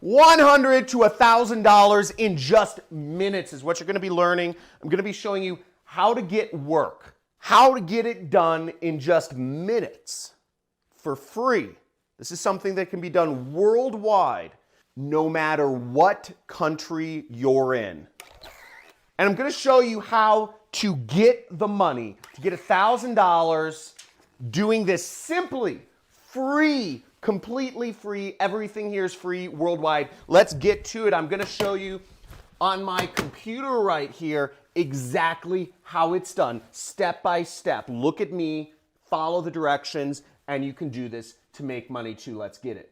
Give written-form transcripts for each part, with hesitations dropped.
$100 to $1,000 in just minutes is what you're going to be learning. I'm going to be showing you how to get work, how to get it done in just minutes for free. This is something that can be done worldwide, no matter what country you're in. And I'm going to show you how to get the money, to get $1,000 doing this simply, free, completely free. Everything here is free worldwide. Let's get to it. I'm going to show you on my computer right here exactly how it's done, step by step. Look at me, follow the directions, and you can do this to make money too. Let's get it.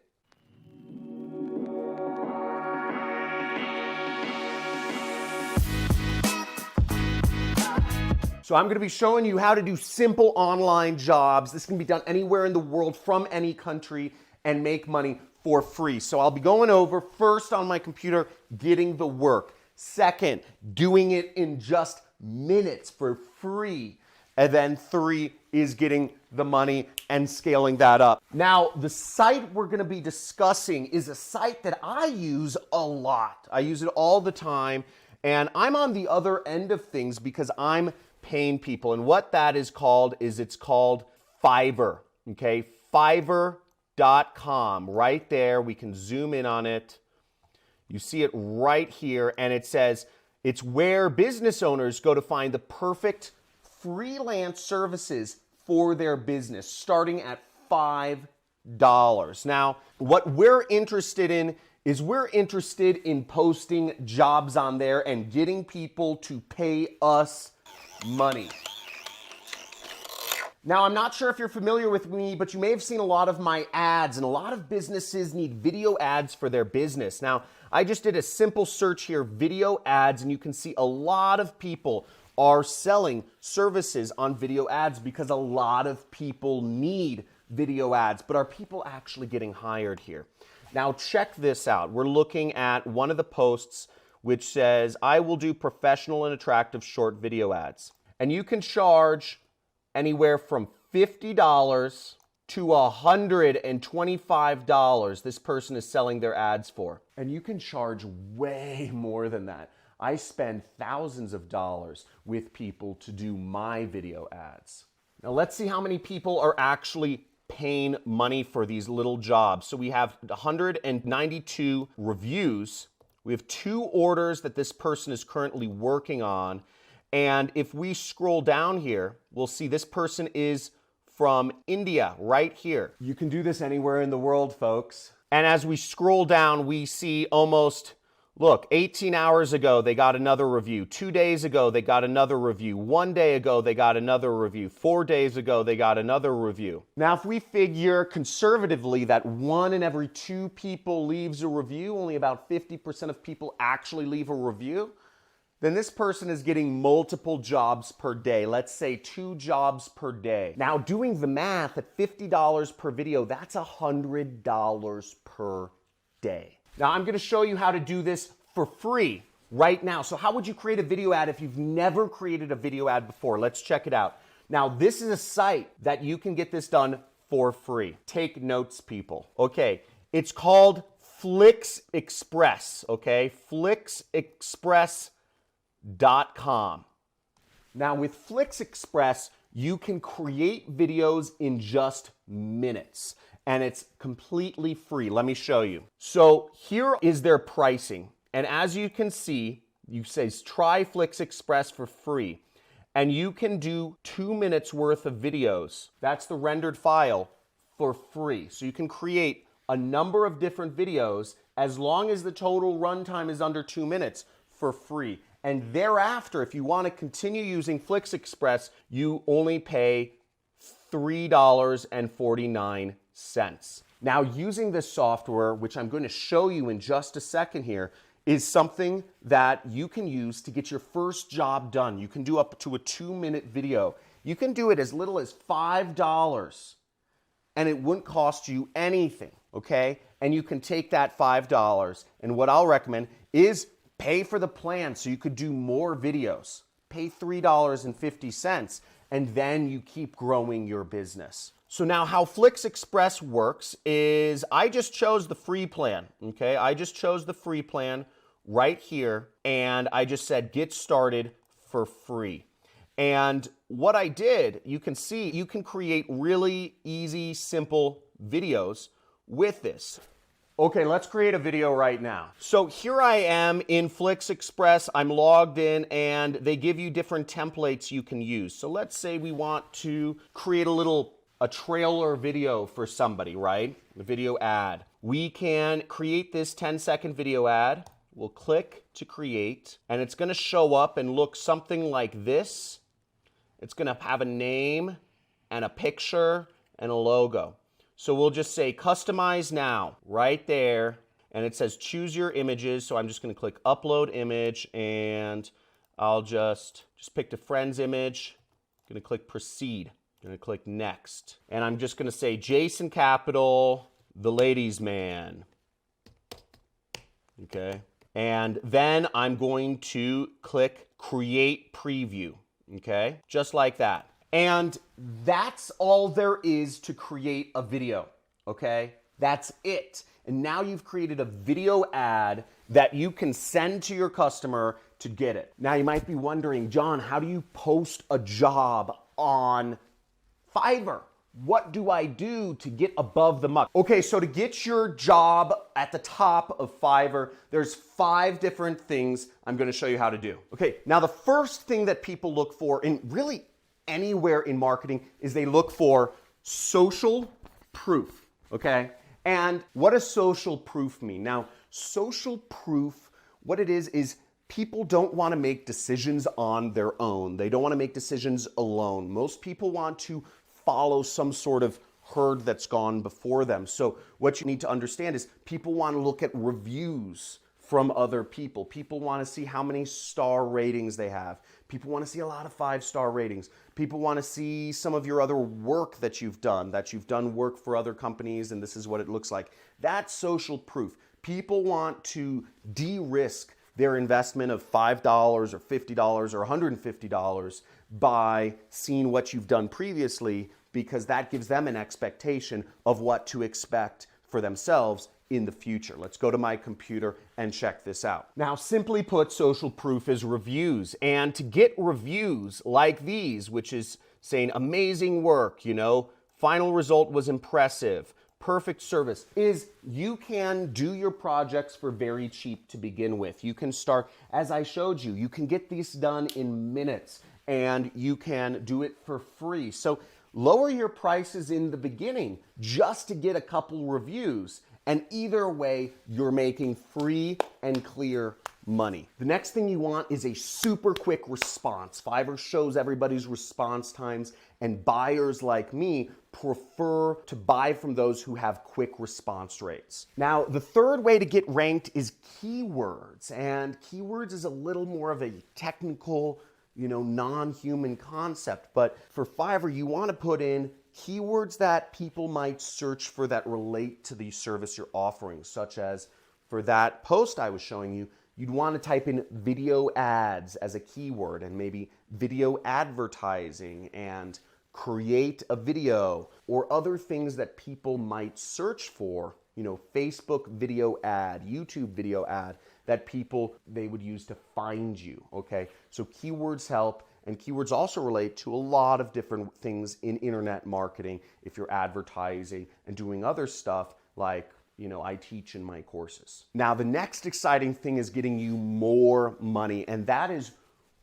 So I'm going to be showing you how to do simple online jobs. This can be done anywhere in the world from any country and make money for free. So I'll be going over first on my computer, getting the work. Second, doing it in just minutes for free. And then 3 is getting the money and scaling that up. Now, the site we're going to be discussing is a site that I use a lot. I use it all the time. And I'm on the other end of things because I'm paying people. And what that is called is it's called Fiverr. Okay, Fiverr.com. Right there. We can zoom in on it. You see it right here. And it says it's where business owners go to find the perfect freelance services for their business, starting at $5. Now, what we're interested in is we're interested in posting jobs on there and getting people to pay us money. Now, I'm not sure if you're familiar with me, but you may have seen a lot of my ads, and a lot of businesses need video ads for their business. Now, I just did a simple search here, video ads, and you can see a lot of people are selling services on video ads because a lot of people need video ads, but are people actually getting hired here? Now, check this out. We're looking at one of the posts which says, I will do professional and attractive short video ads. And you can charge anywhere from $50 to $125 this person is selling their ads for. And you can charge way more than that. I spend thousands of dollars with people to do my video ads. Now let's see how many people are actually paying money for these little jobs. So we have 192 reviews. We have 2 orders that this person is currently working on. And if we scroll down here, we'll see this person is from India right here. You can do this anywhere in the world, folks. And as we scroll down, we see almost, look, 18 hours ago, they got another review. 2 days ago, they got another review. 1 day ago, they got another review. 4 days ago, they got another review. Now, if we figure conservatively that 1 in every 2 people leaves a review, only about 50% of people actually leave a review, then this person is getting multiple jobs per day. Let's say 2 jobs per day. Now, doing the math at $50 per video, that's $100 per day. Now, I'm going to show you how to do this for free right now. So how would you create a video ad if you've never created a video ad before? Let's check it out. Now, this is a site that you can get this done for free. Take notes, people. Okay, it's called Flix Express, okay? FlixExpress.com. Now, with Flix Express, you can create videos in just minutes. And it's completely free. Let me show you. So here is their pricing. And as you can see, you say try Flix Express for free. And you can do 2 minutes worth of videos. That's the rendered file for free. So you can create a number of different videos as long as the total runtime is under 2 minutes for free. And thereafter, if you want to continue using Flix Express, you only pay $3.49. Now, using this software, which I'm going to show you in just a second here, is something that you can use to get your first job done. You can do up to a 2-minute video. You can do it as little as $5, and it wouldn't cost you anything, okay? And you can take that $5, and what I'll recommend is pay for the plan so you could do more videos. Pay $3.50, and then you keep growing your business. So now how Flix Express works is I just chose the free plan, okay? I just chose the free plan right here, and I just said get started for free. And what I did, you can see, you can create really easy, simple videos with this. Okay, let's create a video right now. So here I am in Flix Express. I'm logged in, and they give you different templates you can use. So let's say we want to create a trailer video for somebody, right? A video ad. We can create this 10-second video ad. We'll click to create, and it's gonna show up and look something like this. It's gonna have a name and a picture and a logo. So we'll just say customize now right there, and it says choose your images. So I'm just going to click upload image, and I'll just pick a friend's image. I'm going to click proceed. I'm going to click next, and I'm just going to say Jason Capital, the ladies man. Okay, and then I'm going to click create preview. Okay, just like that. And that's all there is to create a video, okay? That's it. And now you've created a video ad that you can send to your customer to get it. Now you might be wondering, John, how do you post a job on Fiverr? What do I do to get above the muck? Okay, so to get your job at the top of Fiverr, there's 5 different things I'm gonna show you how to do. Okay, now the first thing that people look for, and really anywhere in marketing, is they look for social proof, okay? And what does social proof mean? Now, social proof, what it is people don't want to make decisions on their own. They don't want to make decisions alone. Most people want to follow some sort of herd that's gone before them. So what you need to understand is people want to look at reviews from other people. People want to see how many star ratings they have. People want to see a lot of 5-star ratings. People want to see some of your other work that you've done work for other companies, and this is what it looks like. That's social proof. People want to de-risk their investment of $5 or $50 or $150 by seeing what you've done previously, because that gives them an expectation of what to expect for themselves in the future. Let's go to my computer and check this out. Now, simply put, social proof is reviews. And to get reviews like these, which is saying amazing work, you know, final result was impressive, perfect service, is you can do your projects for very cheap to begin with. You can start, as I showed you, you can get these done in minutes, and you can do it for free. So lower your prices in the beginning just to get a couple reviews. And either way, you're making free and clear money. The next thing you want is a super quick response. Fiverr shows everybody's response times, and buyers like me prefer to buy from those who have quick response rates. Now, the third way to get ranked is keywords, and keywords is a little more of a technical, you know, non-human concept. But for Fiverr, you want to put in keywords that people might search for that relate to the service you're offering, such as for that post I was showing you, you'd want to type in video ads as a keyword, and maybe video advertising and create a video, or other things that people might search for, you know, Facebook video ad, YouTube video ad, that they would use to find you, okay? So keywords help. And keywords also relate to a lot of different things in internet marketing if you're advertising and doing other stuff like, you know, I teach in my courses. Now, the next exciting thing is getting you more money, and that is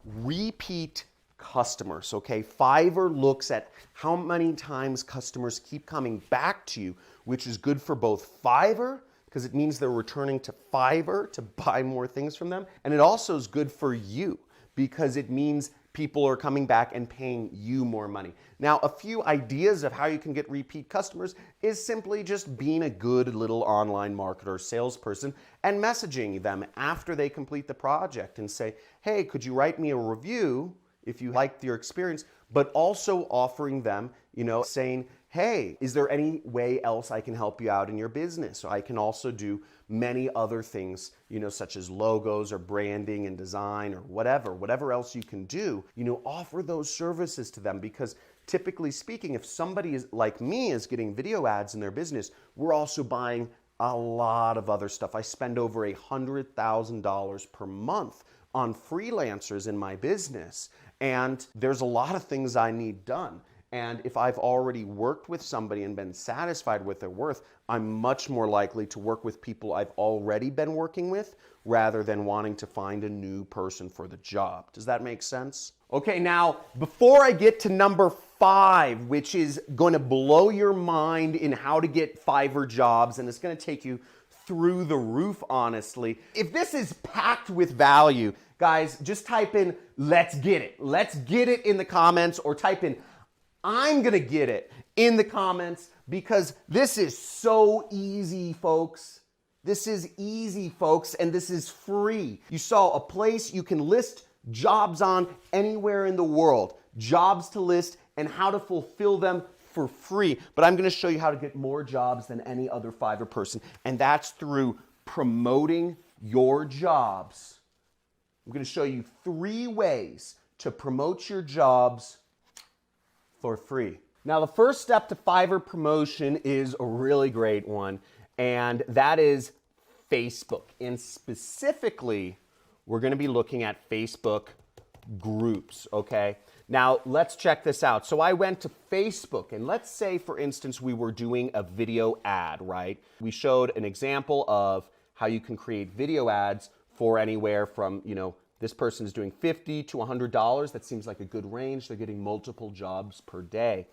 repeat customers, okay? Fiverr looks at how many times customers keep coming back to you, which is good for both Fiverr, because it means they're returning to Fiverr to buy more things from them, and it also is good for you because it means people are coming back and paying you more money. Now, a few ideas of how you can get repeat customers is simply just being a good little online marketer, salesperson, and messaging them after they complete the project and say, hey, could you write me a review if you liked your experience, but also offering them, you know, saying, hey, is there any way else I can help you out in your business? So I can also do many other things, you know, such as logos or branding and design or whatever else you can do, you know, offer those services to them, because typically speaking, if somebody is like me is getting video ads in their business, we're also buying a lot of other stuff. I spend over $100,000 per month on freelancers in my business, and there's a lot of things I need done. And if I've already worked with somebody and been satisfied with their worth, I'm much more likely to work with people I've already been working with rather than wanting to find a new person for the job. Does that make sense? Okay, now before I get to number 5, which is going to blow your mind in how to get Fiverr jobs, and it's going to take you through the roof, honestly. If this is packed with value, guys, just type in, let's get it. Let's get it in the comments, or type in, I'm gonna get it in the comments, because this is so easy, folks. This is easy, folks, and this is free. You saw a place you can list jobs on anywhere in the world, jobs to list and how to fulfill them for free. But I'm gonna show you how to get more jobs than any other Fiverr person, and that's through promoting your jobs. I'm gonna show you 3 ways to promote your jobs for free. Now, the first step to Fiverr promotion is a really great one, and that is Facebook. And specifically, we're going to be looking at Facebook groups, okay? Now, let's check this out. So I went to Facebook, and let's say, for instance, we were doing a video ad, right? We showed an example of how you can create video ads for anywhere from, this person is doing $50 to $100. That seems like a good range. They're getting multiple jobs per day.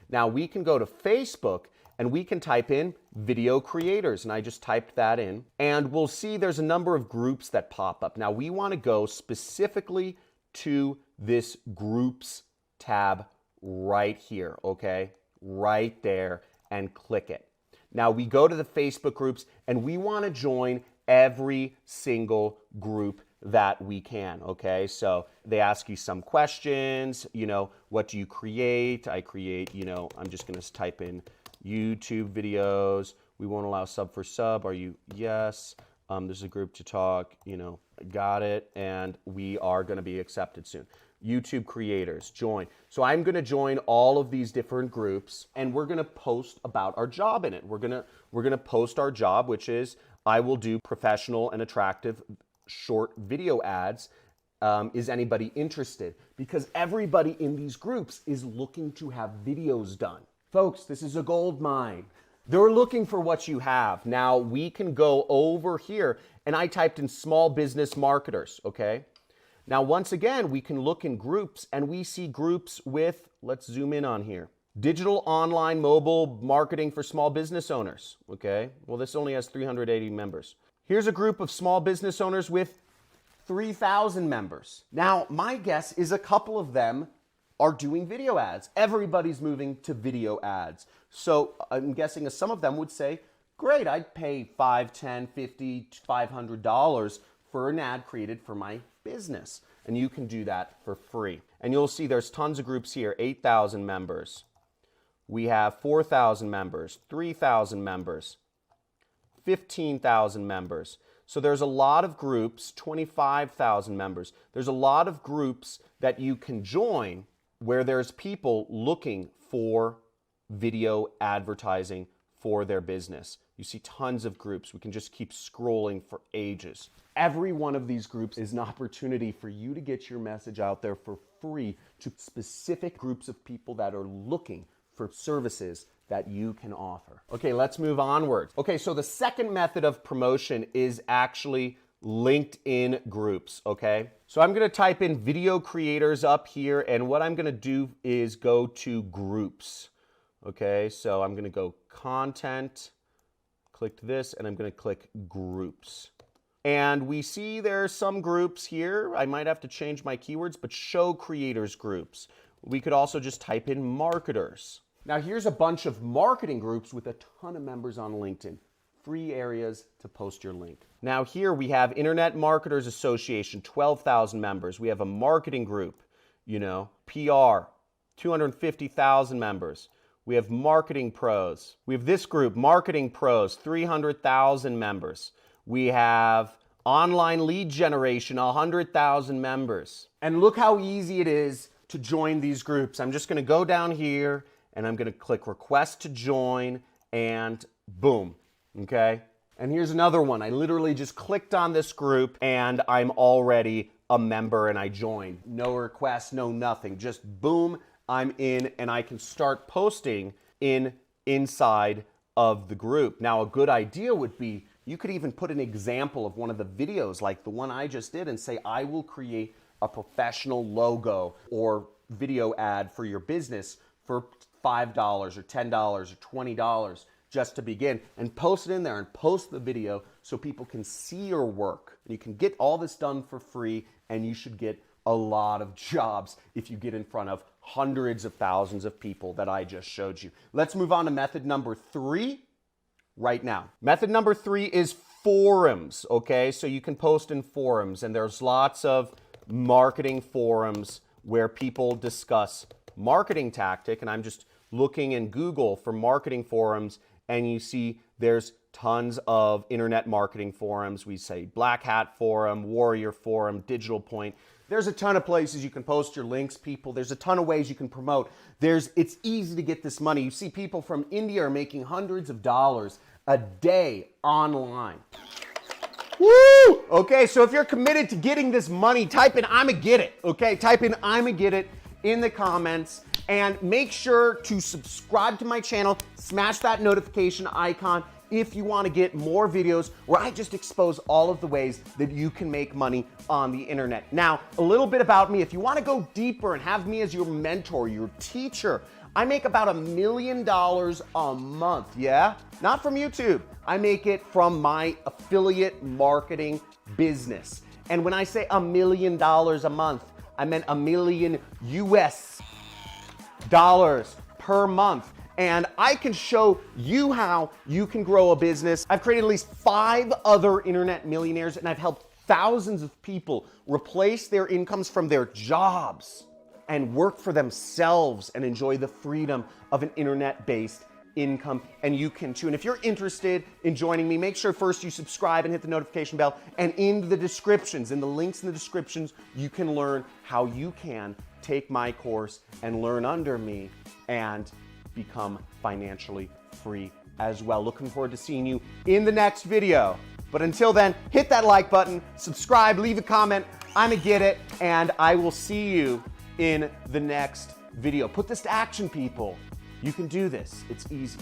Now we can go to Facebook and we can type in video creators. And I just typed that in. And we'll see there's a number of groups that pop up. Now we want to go specifically to this groups tab right here, okay? Right there, and click it. Now we go to the Facebook groups and we want to join every single group that we can, okay? So they ask you some questions, what do you create? I create, I'm just gonna type in YouTube videos. We won't allow sub for sub. Are you? Yes. There's a group to talk, got it. And we are gonna be accepted soon. YouTube creators, join. So I'm gonna join all of these different groups, and we're gonna post about our job in it. We're gonna post our job, which is I will do professional and attractive short video ads. Is anybody interested? Because everybody in these groups is looking to have videos done. Folks, this is a gold mine. They're looking for what you have. Now we can go over here, and I typed in small business marketers, okay? Now once again, we can look in groups, and we see groups with, let's zoom in on here, digital online mobile marketing for small business owners, okay? Well, this only has 380 members. Here's a group of small business owners with 3,000 members. Now, my guess is a couple of them are doing video ads. Everybody's moving to video ads. So I'm guessing some of them would say, great, I'd pay $5, $10, $50, $500 for an ad created for my business. And you can do that for free. And you'll see there's tons of groups here, 8,000 members. We have 4,000 members, 3,000 members, 15,000 members. So there's a lot of groups, 25,000 members. There's a lot of groups that you can join where there's people looking for video advertising for their business. You see tons of groups. We can just keep scrolling for ages. Every one of these groups is an opportunity for you to get your message out there for free to specific groups of people that are looking for services that you can offer. Okay, let's move onwards. Okay, so the second method of promotion is actually LinkedIn groups, okay? So I'm gonna type in video creators up here, and what I'm gonna do is go to groups, okay? So I'm gonna go content, click this, and I'm gonna click groups. And we see there's some groups here. I might have to change my keywords, but show creators groups. We could also just type in marketers. Now here's a bunch of marketing groups with a ton of members on LinkedIn. Free areas to post your link. Now here we have Internet Marketers Association, 12,000 members. We have a marketing group, PR, 250,000 members. We have Marketing Pros. We have this group, Marketing Pros, 300,000 members. We have Online Lead Generation, 100,000 members. And look how easy it is to join these groups. I'm just going to go down here and I'm going to click request to join and boom, okay? And here's another one. I literally just clicked on this group and I'm already a member and I joined. No request, no nothing. Just boom, I'm in and I can start posting inside of the group. Now, a good idea would be you could even put an example of one of the videos like the one I just did and say, I will create a professional logo or video ad for your business for $5 or $10 or $20 just to begin, and post it in there and post the video so people can see your work. You can get all this done for free and you should get a lot of jobs if you get in front of hundreds of thousands of people that I just showed you. Let's move on to method number 3 right now. Method number 3 is forums, okay? So you can post in forums, and there's lots of marketing forums where people discuss marketing tactic, and I'm just looking in Google for marketing forums, and you see there's tons of internet marketing forums. We say Black Hat Forum, Warrior Forum, Digital Point. There's a ton of places you can post your links, people. There's a ton of ways you can promote. It's easy to get this money. You see people from India are making hundreds of dollars a day online. Woo! Okay, so if you're committed to getting this money, type in I'ma get it, okay? Type in I'ma get it in the comments, and make sure to subscribe to my channel, smash that notification icon if you want to get more videos where I just expose all of the ways that you can make money on the internet. Now, a little bit about me. If you want to go deeper and have me as your mentor, your teacher, I make about $1 million a month, yeah? Not from YouTube. I make it from my affiliate marketing business. And when I say $1 million a month, I meant $1 million US dollars per month. And I can show you how you can grow a business. I've created at least 5 other internet millionaires, and I've helped thousands of people replace their incomes from their jobs and work for themselves and enjoy the freedom of an internet-based income, and you can too. And if you're interested in joining me, make sure first you subscribe and hit the notification bell, and in the descriptions, in the links in the descriptions, you can learn how you can take my course and learn under me and become financially free as well. Looking forward to seeing you in the next video. But until then, hit that like button, subscribe, leave a comment, I'ma get it, and I will see you in the next video. Put this to action, people. You can do this. It's easy.